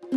ဦး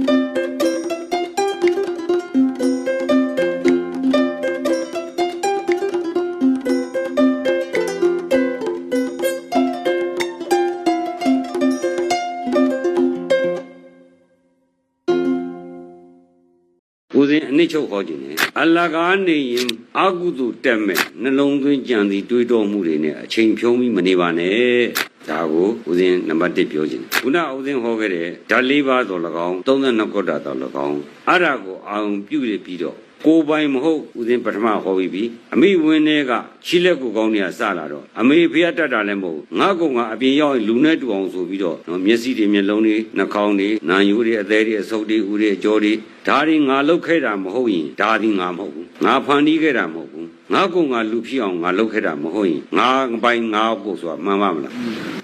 ဇင်းအနစ်ချုပ်ဟောခြင်းနဲ့အလကားနေရင်အာကုသို့တက်မဲ့နှလုံးသွင်းကြံစီတွေးတောမှုတွေနဲ့အချိန်ဖြုံးပြီးမနေပါနဲ့ဒါကိုဦးဇင်းနံပါတ်1ပြောခြင်းခုနဦးဇင်းဟောခဲ့တဲ့ဓာတ်၄ပါးတော်၎င်း32ခုတော်၎င်းအဲ့ဒါကိုအောင်ပြုရပြီးတော့ကိုယ်ပိုင်မဟုတ်ဦးဇင်းပထမဟောပြီးပြီအမိဝင်းတွေကချီလက်ကိုကောင်းနေရစလာတော့အမေဖေးတတ်တာလည်းမဟုတ်ငါ့ကောင်ကအပြင်ရောက်လူနဲ့တူအောင်ဆိုပြီးတော့မျက်စိတွေမျက်လုံးတွေနှာခေါင်းတွေနာယိုးတွေအသေးတွေအဆုပ်တွေဦးတွေအကြောတွေဒါတွေငါလုပ်ခဲ့တာမဟုတ်ရင်ဒါဒီငါမဟုတ်ဘူးငါဖန်တီးခဲ့တာမဟုတ်ဘူးငါကောင်ကလူဖြစ်အောင်ငါလုပ်ခဲ့တာမဟုတ်ရင်ငါပိုင်ငါကိုဆိုတာမှန်ပါမလား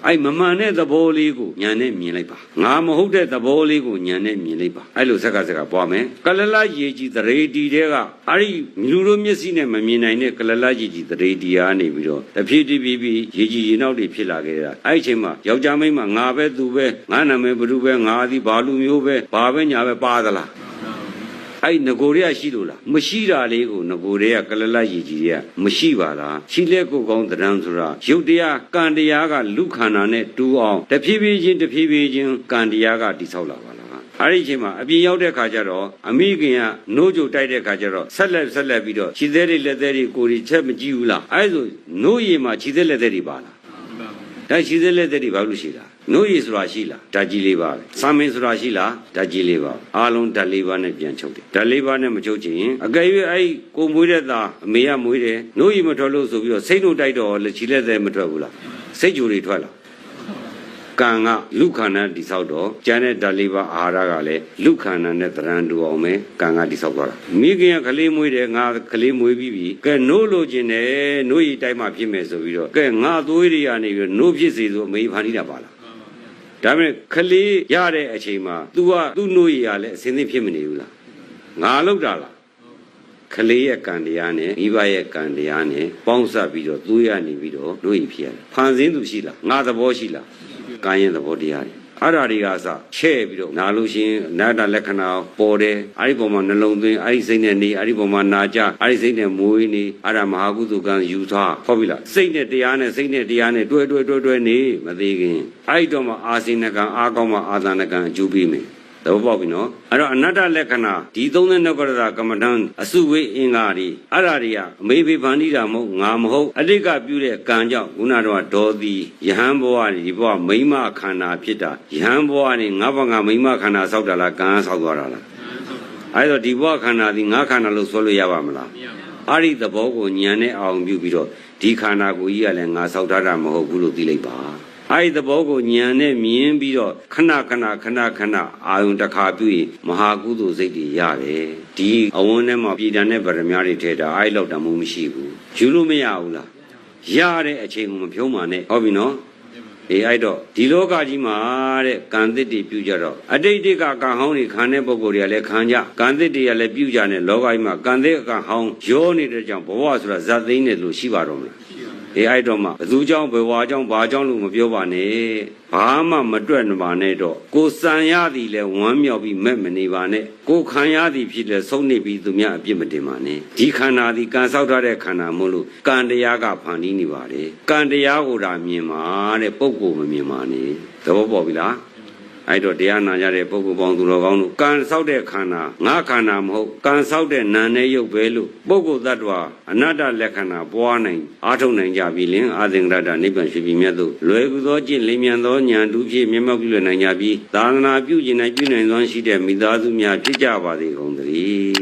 အဲ့မမှန်တဲ့သဘောလေးကိုညာနဲ့မြင်လိုက်ပါငါမဟုတ်တဲ့သဘောလေးကိုညာနဲ့မြင်လိုက်ပါအဲ့လိုစက္ကပွားမယ်ကလလရေကြီးသရေတီတဲ့ကအဲ့ဒီလူတို့မျက်စိနဲ့မမြင်နိုင်တဲ့ကလလရေကြီးသရေတီအားနေပြီးတော့တဖြည်းဖြည်းရေကြီးရေနောက်တွေဖြစ်လာခဲ့တာအဲ့ဒီအချိန်မှာယောက်ျားမိန်းမငါပဲသူပဲငါနာမည်ဘ누구ပဲငါသည်ဘာလူမျိုးပဲဘာပဲညာပဲပါသလားအဲ့ငကိုတွေကရှိလို့လားမရှိတာလေးကိုငကိုတွေကကလလရည်ကြီးတွေကမရှိပါလားရှိလက်ကိုကောင်းတရံဆိုတာရုပ်တရားကံတရားကလူခန္ဓာနဲ့တူအောင်တဖြည်းဖြည်းချင်းကံတရားကတိဆောက်လာပါလားအဲ့ဒီအချိန်မှာအပြင်ရောက်တဲ့ခါကျတော့အမိခင်ကနိုးကြိုတိုက်တဲ့ခါကျတော့ဆက်လက်ပြီးတော့ခြေသေးတွေလက်သေးတွေကိုယ်ချက်မကြည့်ဘူးလားအဲ့ဆိုနိုးရည်မှာခြေသေးလက်သေးတွေပါလားဒါခြေသေးလက်သေးတွေဘာလို့ရှိလားနိုးရည်ဆိုတာရှိလားဓာတ်ကြီးလေးပါပဲစာမင်းဆိုတာရှိလားဓာတ်ကြီးလေးပါအားလုံးဓာတ်လေးပါနဲ့ပြန်ချုပ်တယ်ဓာတ်လေးပါနဲ့မချုပ်ချင်အကယ်၍အဲ့ကိုမွေးတဲ့သားအမေကမွေးတယ်နိုးရည်မထွက်လို့ဆိုပြီးတော့စိတ်တို့တိုက်တော့လက်ချီလက်သေးမထွက်ဘူးလားစိတ်ကြိုတွေထွက်လာကံကလူခန္ဓာတိဆောက်တော့ကျန်တဲ့ဓာတ်လေးပါအာဟာရကလည်းလူခန္ဓာနဲ့တရံတူအောင်ပဲကံကတိဆောက်သွားတာမိခင်ကကလေးမွေးတယ်ငါကလေးမွေးပြီးပြီကဲနိုးလို့ခြင်းတယ်နိုးရည်တိုက်မှဖြစ်မယ်ဆိုပြီးတော့ကဲငါသွေးတွေကနေပြီးနိုးဖြစ်စေဆိုအမေဖန်တီးတာပါလားဒါပေမဲ့ကလေးရတဲ့အချိန်မှာ तू ကသူ့နိုးရည်ရလဲအစင်းသိဖြစ်မနေဘူးလားငါလောက်တာလားကလေးရဲ့ကံတရားနဲ့မိဘရဲ့ကံတရားနဲ့ပေါင်းစပ်ပြီးတော့သွေးရနေပြီးတော့နိုးရည်ဖြစ်ရတယ်ဖန်ဆင်းသူရှိလားငါသဘောရှိလားကာယသဘောတရားတွေအဲ့ဓာတွေကစချဲ့ပြီးတော့နာလို့ရှင်အနာတ္တလက္ခဏာပေါ်တယ်အဲ့ဒီပုံမှာနှလုံးသွင်းအဲ့ဒီစိတ်နဲ့နေအဲ့ဒီပုံမှာနာကြအဲ့ဒီစိတ်နဲ့မွေးနေအဲ့ဒါမဟာကုသိုလ်ကံယူထားဟုတ်ပြီလားစိတ်နဲ့တရားနဲ့တွဲနေမသေးခင်အဲ့ဒီတော့မှအာစိနကံအာကောင်းမှအာသနကံအကျိုးပေးမယ်သဘောပေါက်ပြီနော်အဲ့တော့အနတ္တလက္ခဏာဒီ32ခုရတာကမ္မဋ္ဌာန်းအစုဝေးအင်္ဂါတွေအဲ့ဓာတွေကအမေဖေဖန်တီးတာမဟုတ်ငါမဟုတ်အတိတ်ကပြုတဲ့ကံကြောင့်ခုနတော့ဒေါသီယဟန်ဘဝဒီဘဝမိမခန္ဓာဖြစ်တာယဟန်ဘဝနဲ့ငါဘငါမိမခန္ဓာဆောက်တာလားကံဆောက်သွားတာလားအဲ့တော့ဒီဘဝခန္ဓာဒီငါခန္ဓာလို့ဆိုလို့ရပါမလားအဲ့ဒီသဘောကိုဉာဏ်နဲ့အောင်ပြုပြီးတော့ဒီခန္ဓာကိုကြီးကလည်းငါဆောက်ထားတာမဟုတ်ဘူးလို့သိလိုက်ပါအဲ့ဒီသဘောကိုဉာဏ်နဲ့မြင်ပြီးတော့ခဏအာယုံတစ်ခါပြုရင်မဟာကုသိုလ်စိတ်တွေရတယ်ဒီအဝန်းထဲမှာပြည်တန်တဲ့ဗရမ ्या တွေထဲတာအဲ့လောက်တမှုမရှိဘူးယူလို့မရဘူးလားရတဲ့အချိန်ကိုမဖြုံးပါနဲ့ဟုတ်ပြီနော်အဲ့တော့ဒီလောကကြီးမှာတဲ့ကံသစ်တွေပြုကြတော့အတိတ်ကကံဟောင်းတွေခံတဲ့ပုဂ္ဂိုလ်တွေကလည်းခံကြကံသစ်တွေကလည်းပြုကြတဲ့လောကကြီးမှာကံသစ်ကံဟောင်းရောနေတဲ့ကြောင့်ဘဝဆိုတာဇတ်သိမ်းတယ်လို့ရှိပါတော့မလားအဲ့တော့မှဘသူเจ้าဘဝเจ้าဘာเจ้าလို့မပြောပါနဲ့ဘာမှမတွက်ပါနဲ့တော့ကိုစံရသည်လဲဝမ်းမြောက်ပြီးမဲ့မနေပါနဲ့ကိုခံရသည်ဖြစ်လဲဆုံးနေပြီးသူများအပြစ်မတင်ပါနဲ့ဒီခန္ဓာသည်ကံဆောက်ထားတဲ့ခန္ဓာမို့လို့ကံတရားကဖန်တီးနေပါလေကံတရားကိုဒါမြင်ပါတဲ့ပုဂ္ဂိုလ်မမြင်ပါနဲ့သဘောပေါက်ပြီလားအဲ့တော့တရားနာကြတဲ့ပုဂ္ဂိုလ်ပေါင်းသူတော်ကောင်းတို့ကံဆောက်တဲ့ခန္ဓာငါခန္ဓာမဟုတ်ကံဆောက်တဲ့နာနဲ့ရုပ်ပဲလို့ပုဂ္ဂိုလ်သတ္တဝါအနတ္တလက္ခဏာပွားနိုင်အားထုတ်နိုင်ကြပြီလင်အာသင်္ကရတနိဗ္ဗာန်ရှိပြီမြတ်တို့လွယ်ကူသောကျင့်လင်းမြန်သောဉာဏ်တူဖြင့်မျက်မှောက်ပြုနိုင်ကြပြီသာသနာပြုကျင်နိုင်ပြုနိုင်သောရှိတဲ့မိသားစုများဖြစ်ကြပါစေကုန်သတည်း